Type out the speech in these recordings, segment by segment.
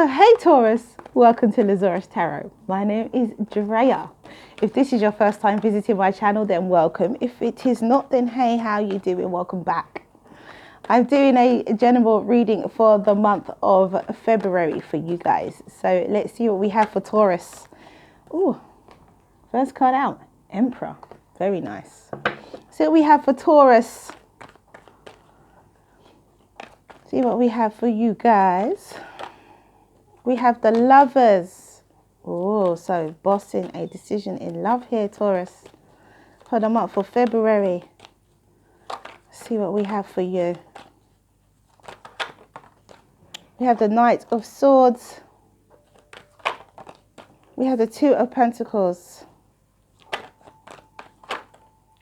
Hey Taurus, welcome to Zarious Tarot. My name is Drea. If this is your first time visiting my channel, then welcome. If it is not, then hey, how you doing? Welcome back. I'm doing a general reading for the month of February for you guys. So let's see what we have for Taurus. Ooh, first card out, Emperor. Very nice. See what we have for Taurus. See what we have for you guys. We have the Lovers. Oh, so bossing a decision in love here, Taurus. For the month for February. See what we have for you. We have the Knight of Swords. We have the Two of Pentacles.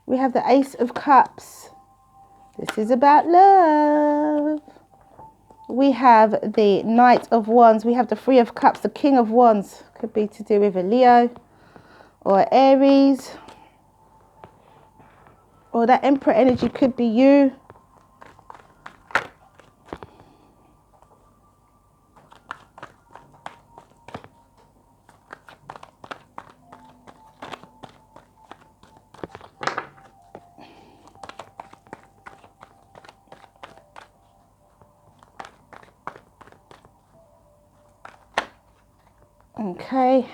We have the Ace of Cups. This is about love. We have the Knight of Wands. We have the Three of Cups, the King of Wands. Could be to do with a Leo or Aries. Or that Emperor energy could be you. Okay.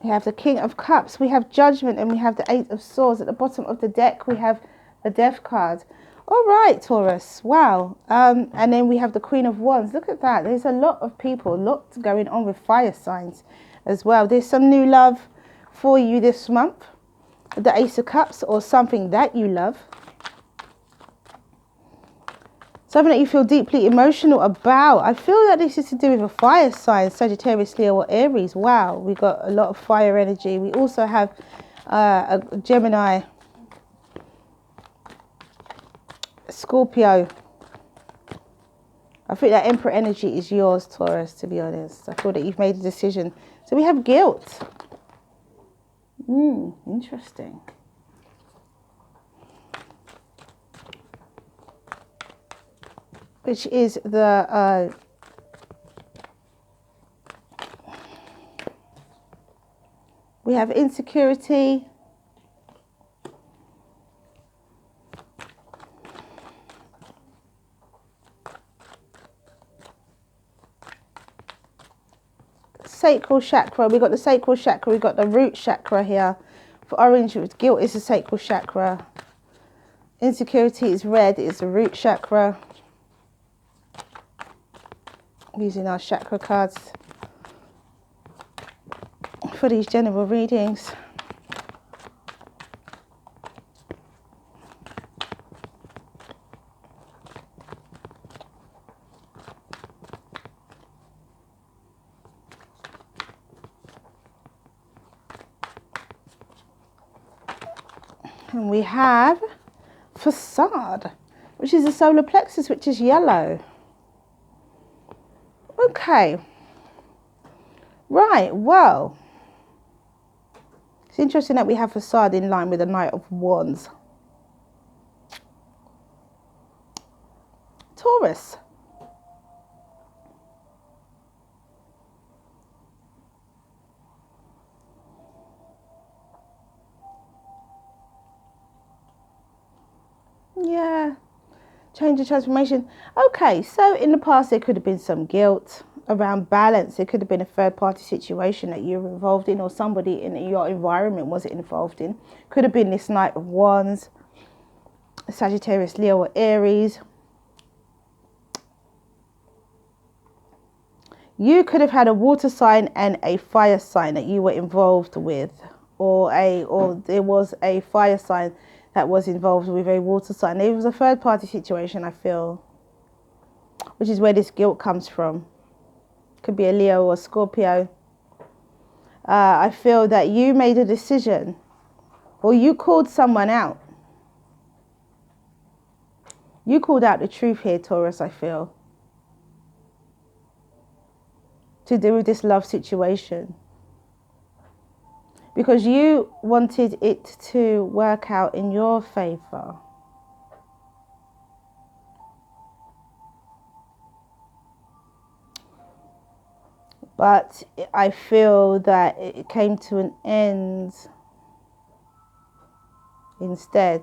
We have the King of Cups, we have Judgment, and we have the Eight of Swords. At the bottom of the deck, we have the Death card. All right, Taurus. Wow. And then we have the Queen of Wands. Look at that. There's a lot of people, a lot going on with fire signs as well. There's some new love for you this month. The Ace of Cups, or something that you love. Something that you feel deeply emotional about. I feel that this is to do with a fire sign, Sagittarius, Leo, or Aries. Wow, we got a lot of fire energy. We also have a Gemini, Scorpio. I think that Emperor energy is yours, Taurus, to be honest. I feel that you've made a decision. So we have guilt. Interesting. Which is the we have insecurity, sacral chakra. We got the sacral chakra, we got the root chakra here. For orange, guilt is the sacral chakra. Insecurity is red, it's the root chakra. Using our chakra cards for these general readings. And we have Facade, which is the solar plexus, which is yellow. Okay, right, well, it's interesting that we have Facade in line with the Knight of Wands. Taurus. Yeah. Change of transformation. Okay, so in the past there could have been some guilt around balance. It could have been a third party situation that you were involved in, or somebody in your environment was involved in. Could have been this Knight of Wands, Sagittarius, Leo, or Aries. You could have had a water sign and a fire sign that you were involved with, or there was a fire sign that was involved with a water sign. It was a third party situation, I feel, which is where this guilt comes from. Could be a Leo or Scorpio. I feel that you made a decision, or you called someone out. You called out the truth here, Taurus, I feel, to do with this love situation. Because you wanted it to work out in your favor. but I feel that it came to an end instead.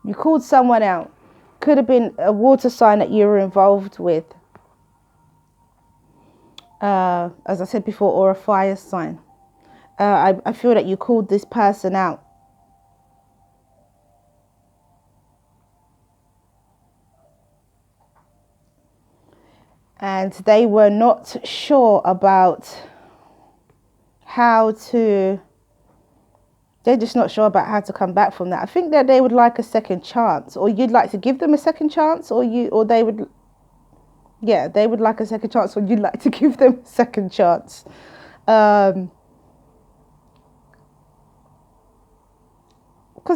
You called someone out. Could have been a water sign that you were involved with, as I said before, or a fire sign. I feel that you called this person out. And they were not sure about how to, they're just not sure about how to come back from that. I think that they would like a second chance, or you'd like to give them a second chance, or they would, yeah, they would like a second chance, or you'd like to give them a second chance. Because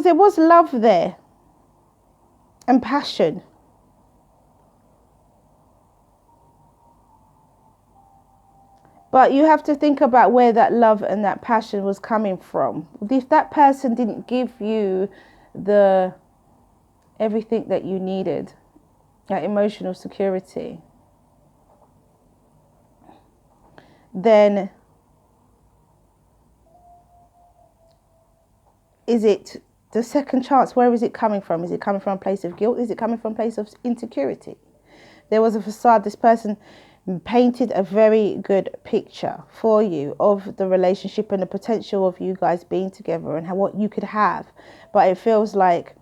there was love there and passion. But you have to think about where that love and that passion was coming from. If that person didn't give you everything that you needed, that emotional security, then is it the second chance? Where is it coming from? Is it coming from a place of guilt? Is it coming from a place of insecurity? There was a facade. This person painted a very good picture for you of the relationship and the potential of you guys being together and what you could have. But it feels like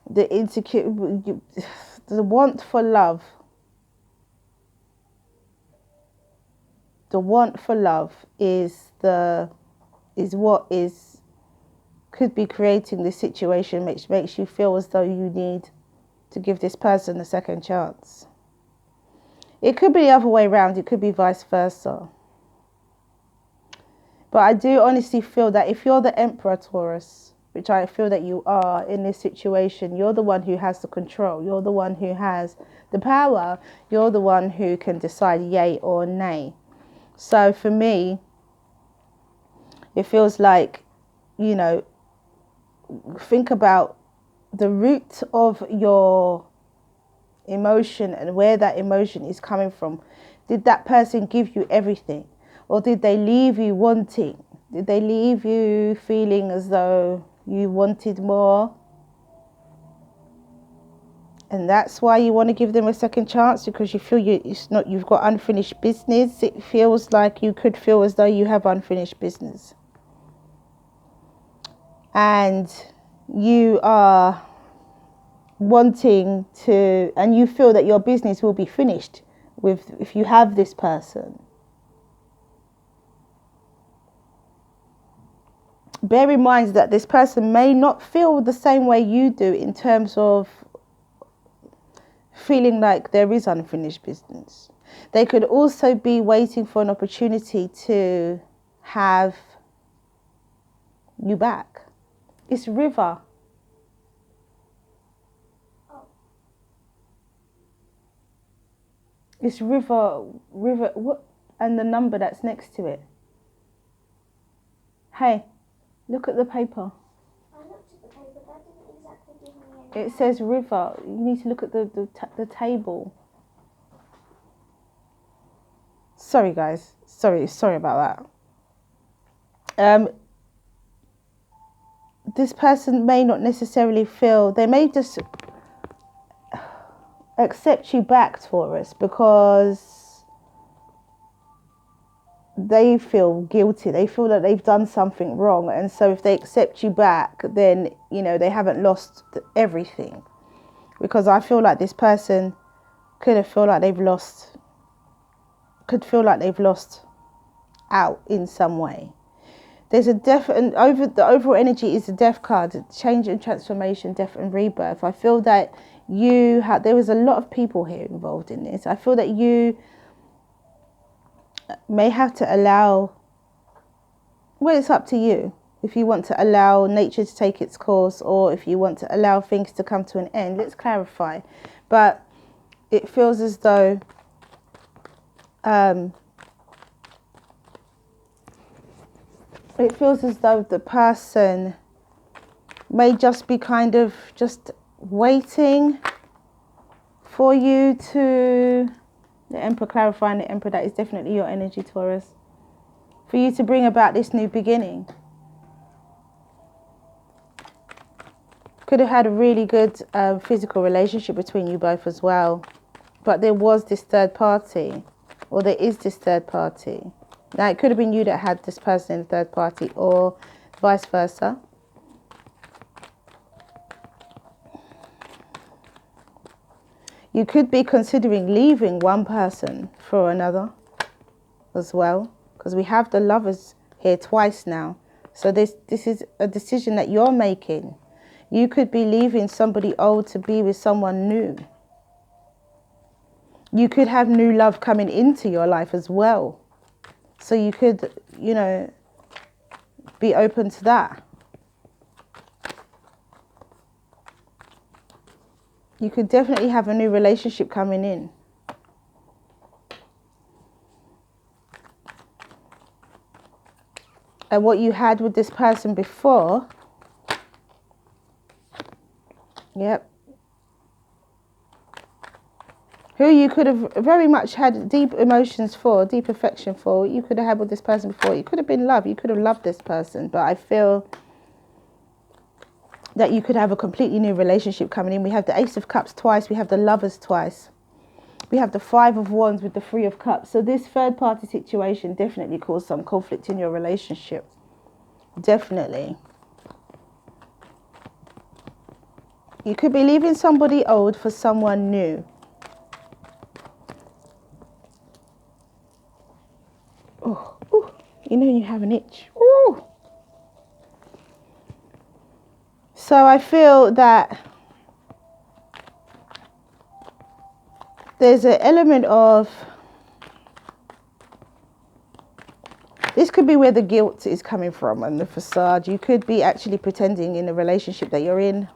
the want for love, is what could be creating this situation, which makes you feel as though you need to give this person a second chance. It could be the other way around. It could be vice versa. But I do honestly feel that if you're the Emperor, Taurus, which I feel that you are in this situation, you're the one who has the control. You're the one who has the power. You're the one who can decide yay or nay. So for me, it feels like, you know, think about the root of your emotion and where that emotion is coming from. Did that person give you everything, or did they leave you wanting? Did they leave you feeling as though you wanted more, and that's why you want to give them a second chance? Because you feel you've got unfinished business. It feels like you could feel as though you have unfinished business, and you are wanting to, and you feel that your business will be finished if you have this person. Bear in mind that this person may not feel the same way you do in terms of feeling like there is unfinished business. They could also be waiting for an opportunity to have you back. It's river. It's river, what, and the number that's next to it. Hey, look at the paper. I looked at the paper, that didn't exactly give me any. It says river. You need to look at the table. Sorry guys, sorry about that. This person may not necessarily feel, they may just accept you back, Taurus, because they feel guilty. They feel that they've done something wrong, and so if they accept you back, then you know they haven't lost everything. Because I feel like this person could feel like they've lost out in some way. There's a death, and the overall energy is the death card, change and transformation, death and rebirth. I feel that there was a lot of people here involved in this. I feel that you may have to allow, well, it's up to you if you want to allow nature to take its course, or if you want to allow things to come to an end. Let's clarify. But it feels as though the person may just be kind of just waiting for you to, The Emperor clarifying the Emperor, that is definitely your energy, Taurus. For you to bring about this new beginning. Could have had a really good physical relationship between you both as well. But there was this third party. Or there is this third party. Now it could have been you that had this person in the third party. Or vice versa. You could be considering leaving one person for another as well. Because we have the Lovers here twice now. So this is a decision that you're making. You could be leaving somebody old to be with someone new. You could have new love coming into your life as well. So you could, you know, be open to that. You could definitely have a new relationship coming in. And what you had with this person before, yep, who you could have very much had deep emotions for, deep affection for, you could have had with this person before. It could have been love. You could have loved this person. But I feel that you could have a completely new relationship coming in. We have the Ace of Cups twice. We have the Lovers twice. We have the Five of Wands with the Three of Cups. So this third party situation definitely caused some conflict in your relationship. Definitely. You could be leaving somebody old for someone new. Oh, ooh, you know you have an itch. Ooh. So I feel that there's an element of, this could be where the guilt is coming from and the facade. You could be actually pretending in a relationship that you're in,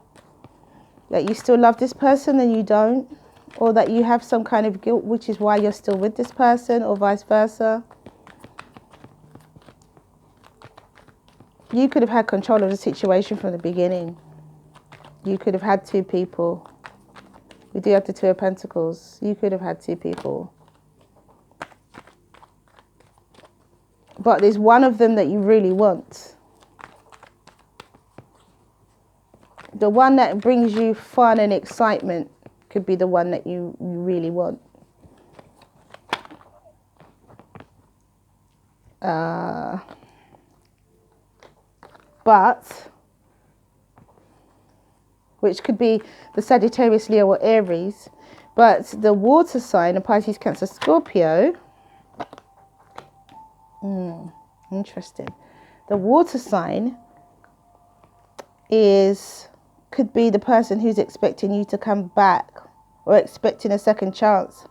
that you still love this person and you don't, or that you have some kind of guilt, which is why you're still with this person, or vice versa. You could have had control of the situation from the beginning. You could have had two people. We do have the Two of Pentacles. You could have had two people. But there's one of them that you really want. The one that brings you fun and excitement could be the one that you really want. But, which could be the Sagittarius, Leo or Aries. But the water sign, a Pisces, Cancer, Scorpio. Interesting. The water sign could be the person who's expecting you to come back or expecting a second chance.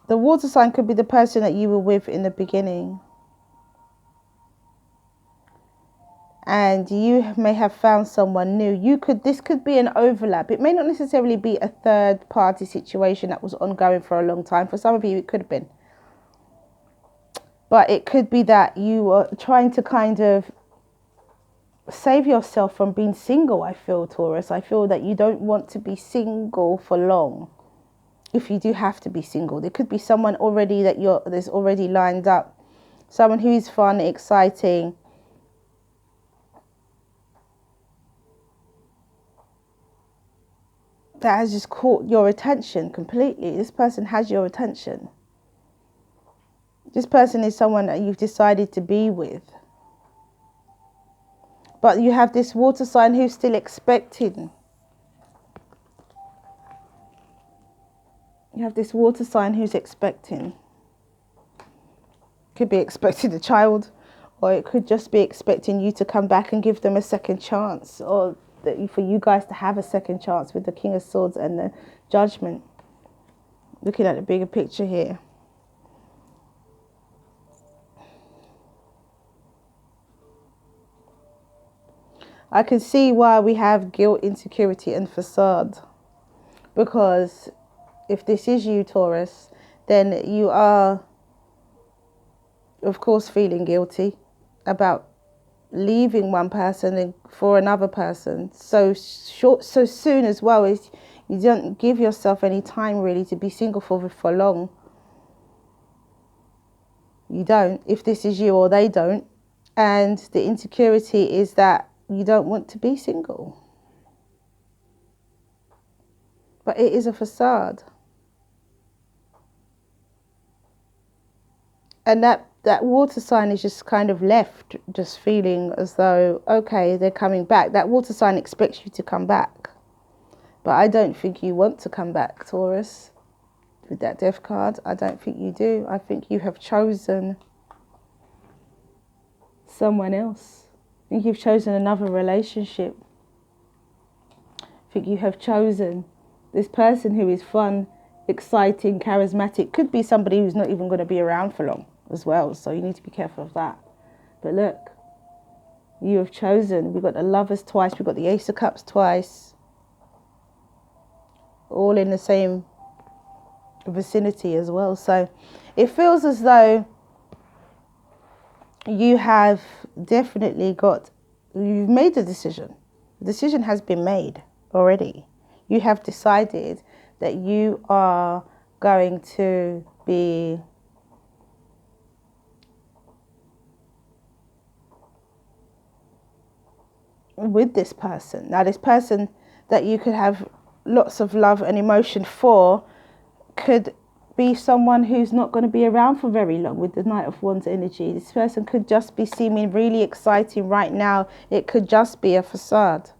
The water sign could be the person that you were with in the beginning. And you may have found someone new. This could be an overlap. It may not necessarily be a third party situation that was ongoing for a long time. For some of you, it could have been. But it could be that you are trying to kind of save yourself from being single, I feel, Taurus. I feel that you don't want to be single for long. If you do have to be single, there could be someone already that's already lined up. Someone who is fun, exciting. That has just caught your attention completely. This person has your attention. This person is someone that you've decided to be with. But you have this water sign who's still expecting. You have this water sign who's expecting. Could be expecting a child, or it could just be expecting you to come back and give them a second chance, or for you guys to have a second chance with the King of Swords and the Judgment. Looking at the bigger picture here. I can see why we have guilt, insecurity and facade. Because if this is you, Taurus, then you are, of course, feeling guilty about leaving one person for another person so soon as well. As You don't give yourself any time really to be single for long. You don't, if this is you or they don't. And the insecurity is that you don't want to be single. But it is a facade. And that water sign is just kind of left, just feeling as though, okay, they're coming back. That water sign expects you to come back. But I don't think you want to come back, Taurus. With that death card, I don't think you do. I think you have chosen someone else. I think you've chosen another relationship. I think you have chosen this person who is fun, exciting, charismatic. Could be somebody who's not even going to be around for long as well. So you need to be careful of that. But look, you have chosen. We've got the Lovers twice. We've got the Ace of Cups twice. All in the same vicinity as well. So it feels as though you have definitely you've made a decision. The decision has been made already. You have decided that you are going to be with this person. Now, this person that you could have lots of love and emotion for could be someone who's not going to be around for very long with the Knight of Wands energy. This person could just be seeming really exciting right now. It could just be a facade.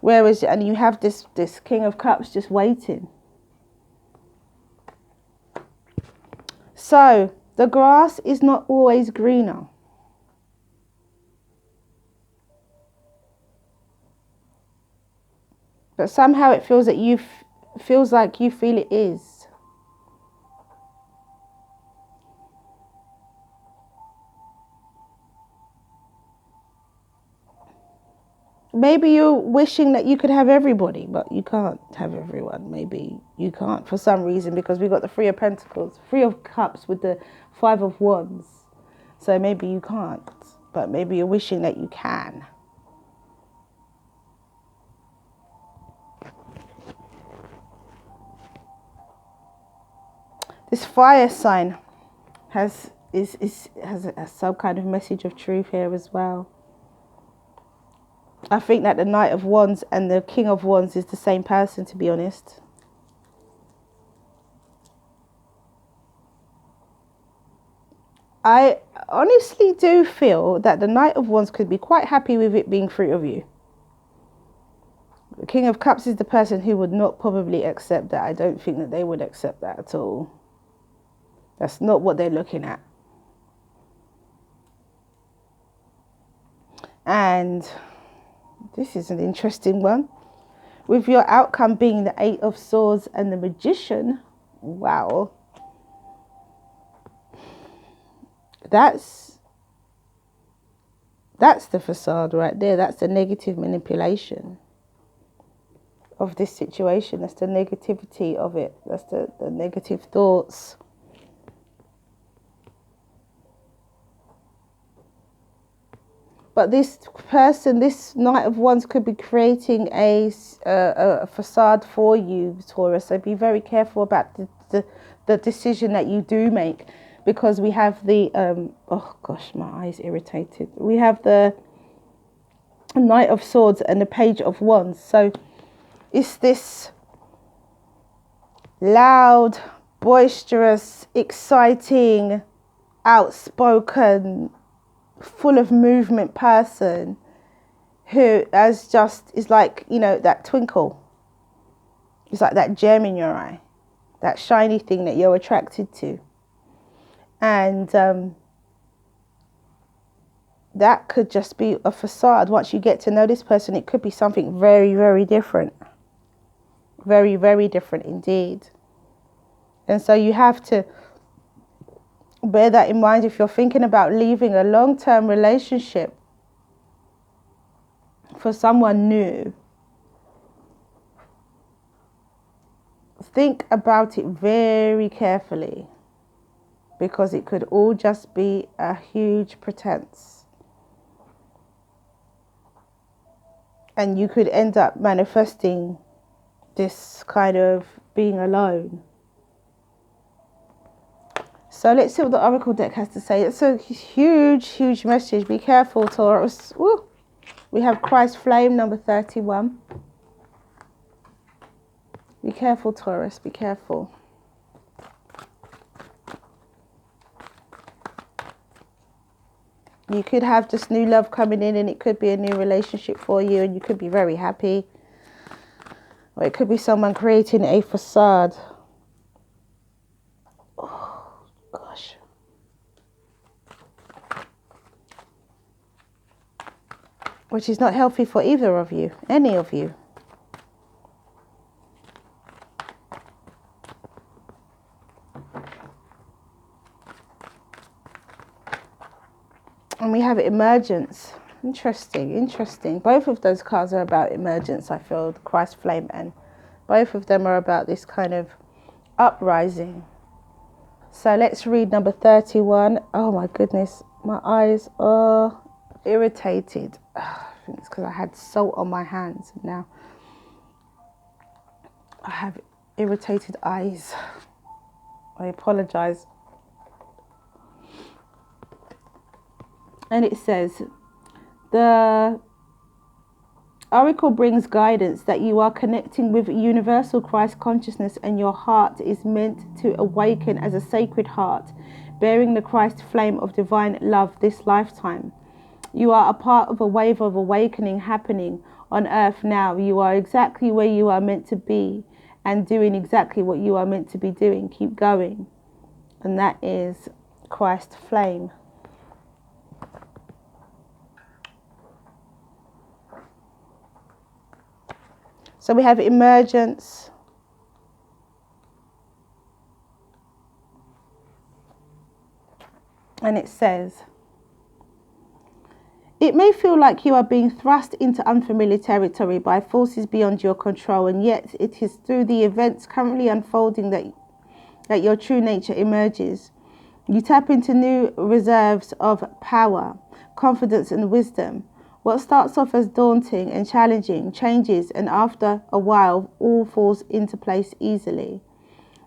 Whereas, and you have this King of Cups just waiting. So, the grass is not always greener. But somehow it feels that feels like you feel it is. Maybe you're wishing that you could have everybody, but you can't have everyone. Maybe you can't for some reason, because we've got the Three of Pentacles, Three of Cups with the Five of Wands. So maybe you can't, but maybe you're wishing that you can. This fire sign has some kind of message of truth here as well. I think that the Knight of Wands and the King of Wands is the same person, to be honest. I honestly do feel that the Knight of Wands could be quite happy with it being free of you. The King of Cups is the person who would not probably accept that. I don't think that they would accept that at all. That's not what they're looking at. And this is an interesting one. With your outcome being the Eight of Swords and the Magician. Wow. That's the facade right there. That's the negative manipulation of this situation. That's the negativity of it. That's the negative thoughts. But this person, this Knight of Wands, could be creating a facade for you, Taurus. So be very careful about the decision that you do make, because we have the oh gosh, my eyes irritated. We have the Knight of Swords and the Page of Wands. So it's this loud, boisterous, exciting, outspoken, full of movement person who is like, you know, that twinkle. It's like that gem in your eye, that shiny thing that you're attracted to. And that could just be a facade. Once you get to know this person, it could be something very, very different. Very, very different indeed. And so you have to bear that in mind if you're thinking about leaving a long-term relationship for someone new. Think about it very carefully, because it could all just be a huge pretense. And you could end up manifesting this kind of being alone. So let's see what the Oracle deck has to say. It's a huge, huge message. Be careful, Taurus. Woo. We have Christ Flame, number 31. Be careful, Taurus. Be careful. You could have just new love coming in, and it could be a new relationship for you, and you could be very happy. Or it could be someone creating a facade. Oh, gosh. Which is not healthy for either of you, any of you. And we have emergence. Interesting, interesting. Both of those cards are about emergence, I feel. The Christ Flame, and both of them are about this kind of uprising. So let's read number 31. Oh my goodness. My eyes are irritated. I think it's because I had salt on my hands. Now I have irritated eyes. I apologize. And it says, the Oracle brings guidance that you are connecting with universal Christ consciousness, and your heart is meant to awaken as a sacred heart, bearing the Christ flame of divine love this lifetime. You are a part of a wave of awakening happening on earth now. You are exactly where you are meant to be and doing exactly what you are meant to be doing. Keep going. And that is Christ Flame. So we have emergence. And it says, it may feel like you are being thrust into unfamiliar territory by forces beyond your control, and yet it is through the events currently unfolding that your true nature emerges. You tap into new reserves of power, confidence and wisdom. What starts off as daunting and challenging changes, and after a while all falls into place easily.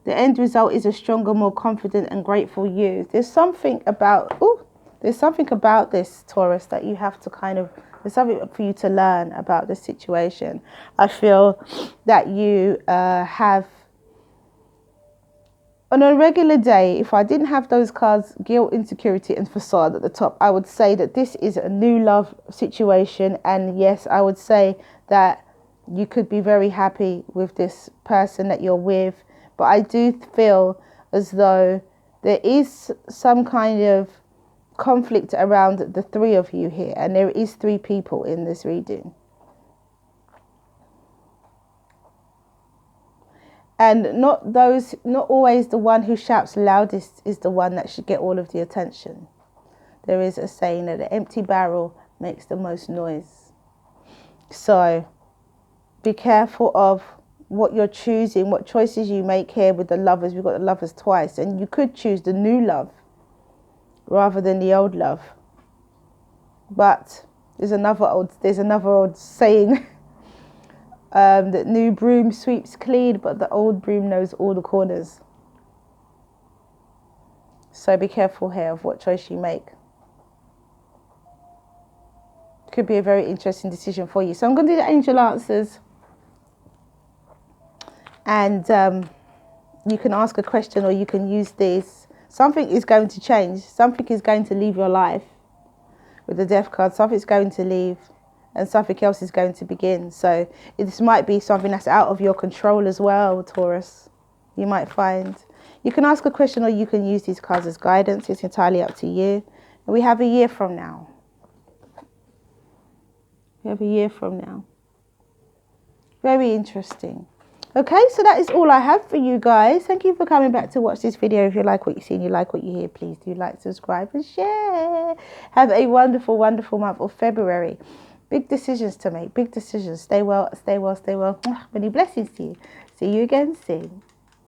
The end result is a stronger, more confident and grateful you. There's something about this, Taurus, that you have to there's something for you to learn about this situation. I feel that you have, on a regular day, if I didn't have those cards, guilt, insecurity and facade at the top, I would say that this is a new love situation. And yes, I would say that you could be very happy with this person that you're with. But I do feel as though there is some kind of conflict around the three of you here. And there is three people in this reading. And not always the one who shouts loudest is the one that should get all of the attention. There is a saying that the empty barrel makes the most noise. So be careful of what you're choosing, what choices you make here with the lovers. We've got the lovers twice, and you could choose the new love rather than the old love. But there's another old saying that new broom sweeps clean, but the old broom knows all the corners. So be careful here of what choice you make. Could be a very interesting decision for you. So I'm going to do the angel answers. And you can ask a question or you can use this. Something is going to change. Something is going to leave your life. With the death card, something's going to leave and something else is going to begin. So this might be something that's out of your control as well, Taurus. You might find. You can ask a question or you can use these cards as guidance. It's entirely up to you. And we have a year from now. We have a year from now. Very interesting. Okay, so that is all I have for you guys. Thank you for coming back to watch this video. If you like what you see and you like what you hear, please do like, subscribe and share. Have a wonderful, wonderful month of February. Big decisions to make, big decisions. Stay well, stay well, stay well. Many blessings to you. See you again soon.